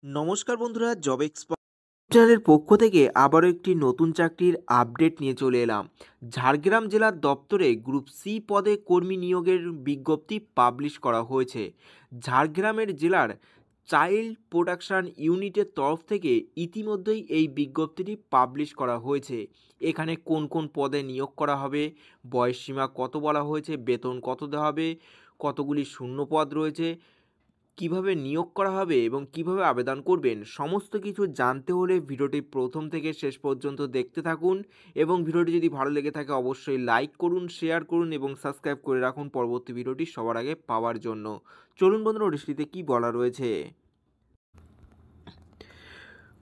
নমস্কার বন্ধুরা, job expert চ্যানেলের পক্ষ থেকে আবারও একটি নতুন চাকরির আপডেট নিয়ে চলে এলাম। ঝাড়গ্রাম জেলার দপ্তরে গ্রুপ সি পদে কর্মী নিয়োগের বিজ্ঞপ্তি পাবলিশ করা হয়েছে। ঝাড়গ্রামের জেলার চাইল্ড প্রোটেকশন ইউনিটের তরফ থেকে ইতিমধ্যেই এই বিজ্ঞপ্তিটি পাবলিশ করা হয়েছে। এখানে কোন কোন পদে নিয়োগ করা হবে, বয়সসীমা কত বলা হয়েছে, বেতন কত দেওয়া হবে, কতগুলি শূন্য পদ রয়েছে, কিভাবে নিয়োগ করা হবে এবং কিভাবে আবেদন করবেন, সমস্ত কিছু জানতে হলে ভিডিওটি প্রথম থেকে শেষ পর্যন্ত দেখতে থাকুন। এবং ভিডিওটি যদি ভালো লেগে থাকে অবশ্যই লাইক করুন, শেয়ার করুন এবং সাবস্ক্রাইব করে রাখুন পরবর্তী ভিডিওটি সবার আগে পাওয়ার জন্য। চলুন বন্ধুরা, নোটিশটিতে কী বলা রয়েছে।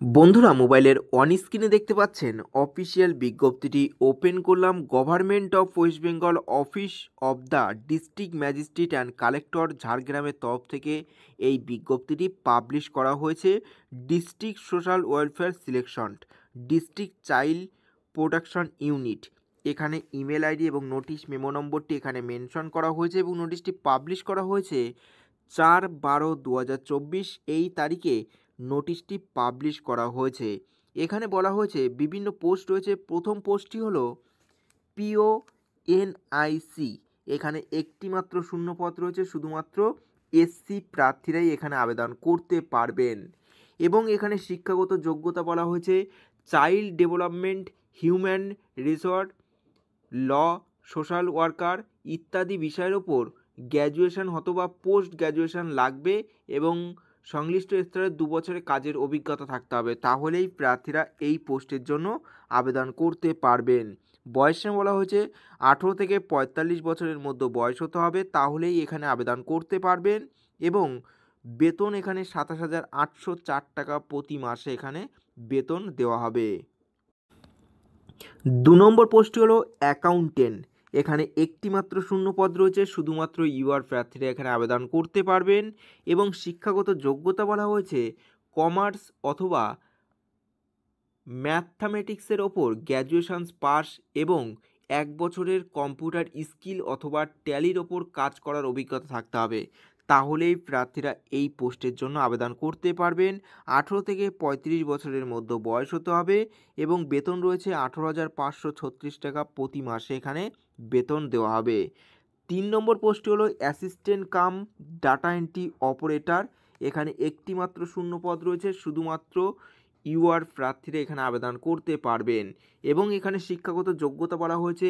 বন্ধুরা, মোবাইলের অন স্ক্রিনে দেখতে পাচ্ছেন অফিসিয়াল বিজ্ঞপ্তিটি ওপেন করলাম। Government of West Bengal office of the district magistrate and collector ঝাড়গ্রামের তরফ থেকে এই বিজ্ঞপ্তিটি পাবলিশ করা হয়েছে। District social welfare selection, district child protection unit, এখানে ইমেল আইডি এবং নোটিশ মেমো নম্বরটি এখানে মেনশন করা হয়েছে এবং নোটিশটি পাবলিশ করা হয়েছে 4/12/2024 এই তারিখে নোটিশটি পাবলিশ করা হয়েছে। এখানে বলা হয়েছে বিভিন্ন পোস্ট রয়েছে। প্রথম পোস্টটি হলো পিওএনআইসি, এখানে একটি মাত্র শূন্যপদ রয়েছে, শুধুমাত্র এসসি প্রার্থীরাই এখানে আবেদন করতে পারবেন। এবং এখানে শিক্ষাগত যোগ্যতা বলা হয়েছে চাইল্ড ডেভেলপমেন্ট, হিউম্যান রিসোর্স, ল, সোশ্যাল ওয়ার্কার ইত্যাদি বিষয়ের ওপর গ্র্যাজুয়েশন অথবা পোস্ট গ্র্যাজুয়েশন লাগবে এবং সংশ্লিষ্ট স্তরে 2 বছরের কাজের অভিজ্ঞতা থাকতে হবে, তাহলেই প্রার্থীরা এই পোস্টের জন্য আবেদন করতে পারবেন। বয়সে বলা হয়েছে 18 থেকে 45 বছরের মধ্যে বয়স হতে হবে, তাহলেই এখানে আবেদন করতে পারবেন। এবং বেতন এখানে 27,804 টাকা প্রতি মাসে এখানে বেতন দেওয়া হবে। 2 নম্বর পোস্টটি হলো অ্যাকাউন্টেন্ট, এখানে একটি মাত্র শূন্য পদ রয়েছে, শুধুমাত্র ইউআর প্রার্থীরা এখানে আবেদন করতে পারবেন। এবং শিক্ষাগত যোগ্যতা বলা হয়েছে কমার্স অথবা ম্যাথমেটিক্সের ওপর গ্র্যাজুয়েশন পাস এবং 1 বছরের কম্পিউটার স্কিল অথবা ট্যালির ওপর কাজ করার অভিজ্ঞতা থাকতে হবে, তাহলেই প্রার্থীরা এই পোস্টের জন্য আবেদন করতে পারবেন। 18 থেকে 35 বছরের মধ্যে বয়স হতে হবে এবং বেতন রয়েছে 18,536 টাকা প্রতি মাসে এখানে বেতন দেওয়া হবে। 3 নম্বর পোস্টটি হলো assistant cum data entry operator, এখানে একটি মাত্র শূন্য পদ রয়েছে, শুধুমাত্র ইউআর প্রার্থীরা এখানে আবেদন করতে পারবেন। এবং এখানে শিক্ষাগত যোগ্যতা বলা হয়েছে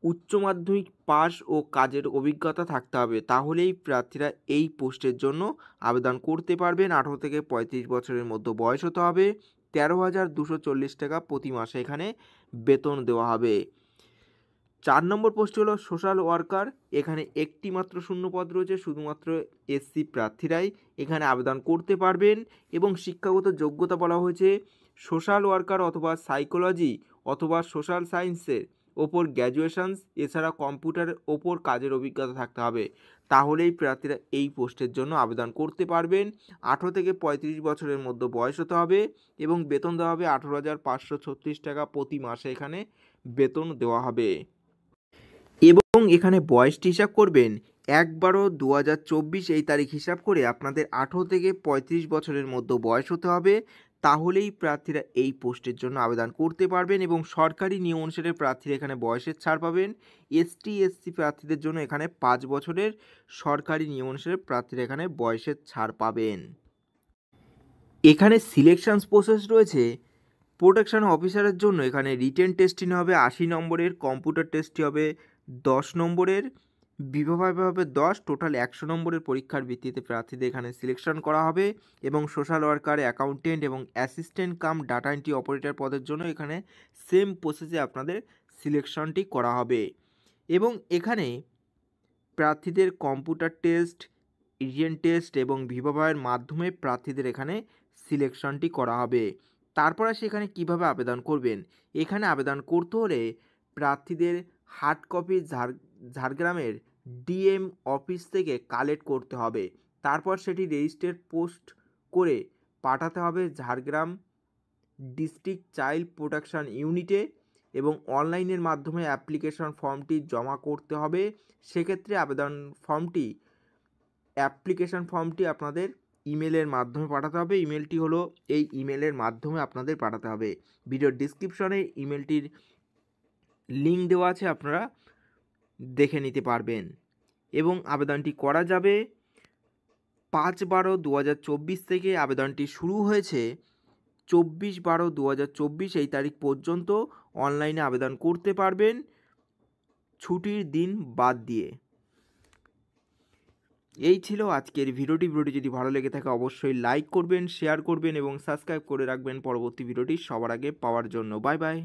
উচ্চ মাধ্যমিক পাস ও কাজের অভিজ্ঞতা থাকতে হবে, তাহলেই প্রার্থীরা এই পোস্টের জন্য আবেদন করতে পারবেন। 18 থেকে 35 বছরের মধ্যে বয়স হতে হবে, 13,240 টাকা প্রতি মাসে এখানে বেতন দেওয়া হবে। 4 নম্বর পোস্টটি হলো সোশ্যাল ওয়ার্কার, এখানে একটি মাত্র শূন্য পদ রয়েছে, শুধুমাত্র এসসি প্রার্থীরাই এখানে আবেদন করতে পারবেন। এবং শিক্ষাগত যোগ্যতা বলা হয়েছে সোশ্যাল ওয়ার্কার অথবা সাইকোলজি অথবা সোশ্যাল সায়েন্সের ওপর গ্র্যাজুয়েশন, এছাড়া কম্পিউটারের ওপর কাজের অভিজ্ঞতা থাকতে হবে, তাহলেই প্রার্থীরা এই পোস্টের জন্য আবেদন করতে পারবেন। 18 থেকে 35 বছরের মধ্যে বয়স হতে হবে এবং বেতন দেওয়া হবে 18,536 টাকা প্রতি মাসে এখানে বেতন দেওয়া হবে। এবং এখানে বয়সটি হিসাব করবেন 1/12/2024 এই তারিখ হিসাব করে আপনাদের 18 থেকে 35 বছরের মধ্যে বয়স হতে হবে, তাহলেই প্রার্থীরা এই পোস্টের জন্য আবেদন করতে পারবেন। এবং সরকারি নিয়ম অনুসারে প্রার্থীরা এখানে বয়সের ছাড় পাবেন। এসটি/এসসি প্রার্থীদের জন্য এখানে 5 বছরের সরকারি নিয়ম অনুসারে প্রার্থীরা এখানে বয়সের ছাড় পাবেন। এখানে সিলেকশন প্রসেস রয়েছে। প্রোটেকশন অফিসারের জন্য এখানে রিটেন টেস্টটি হবে 80 নম্বরের, কম্পিউটার টেস্টটি হবে 10 নম্বরের, বিভাগভাবে হবে 10, টোটাল 100 নম্বরের পরীক্ষার ভিত্তিতে প্রার্থীদের এখানে সিলেকশন করা হবে। এবং সোশ্যাল ওয়ার্কার, অ্যাকাউন্টেন্ট এবং assistant cum data entry operator পদের জন্য এখানে সেম প্রসেসে আপনাদের সিলেকশনটি করা হবে। এবং এখানে প্রার্থীদের কম্পিউটার টেস্ট, রিটেন টেস্ট এবং ভিভাভাইয়ের মাধ্যমে প্রার্থীদের এখানে সিলেকশনটি করা হবে। তারপরে সেখানে কিভাবে আবেদন করবেন, এখানে আবেদন করতে হলে প্রার্থীদের হার্ড কপি ঝাড়গ্রামের ডিএম অফিস থেকে কালেক্ট করতে হবে, তারপর সেটি রেজিস্টার্ড পোস্ট করে পাঠাতে হবে ঝাড়গ্রাম ডিস্ট্রিক্ট চাইল্ড প্রোটেকশন ইউনিটে এবং অনলাইনের মাধ্যমে অ্যাপ্লিকেশন ফর্মটি জমা করতে হবে। সেক্ষেত্রে অ্যাপ্লিকেশন ফর্মটি আপনাদের ইমেলের মাধ্যমে পাঠাতে হবে। ইমেলটি হলো এই ইমেলের মাধ্যমে আপনাদের পাঠাতে হবে। ভিডিওর ডিসক্রিপশনে ইমেলটির লিঙ্ক দেওয়া আছে, আপনারা দেখে নিতে পারবেন। এবং আবেদনটি করা যাবে 5/12/2024 থেকে। আবেদনটি শুরু হয়েছে 24/12/2024 এই তারিখ পর্যন্ত অনলাইনে আবেদন করতে পারবেন, ছুটির দিন বাদ দিয়ে। এই ছিল আজকের ভিডিওটি যদি ভালো লেগে থাকে অবশ্যই লাইক করবেন, শেয়ার করবেন এবং সাবস্ক্রাইব করে রাখবেন পরবর্তী ভিডিওটি সবার আগে পাওয়ার জন্য। Bye bye.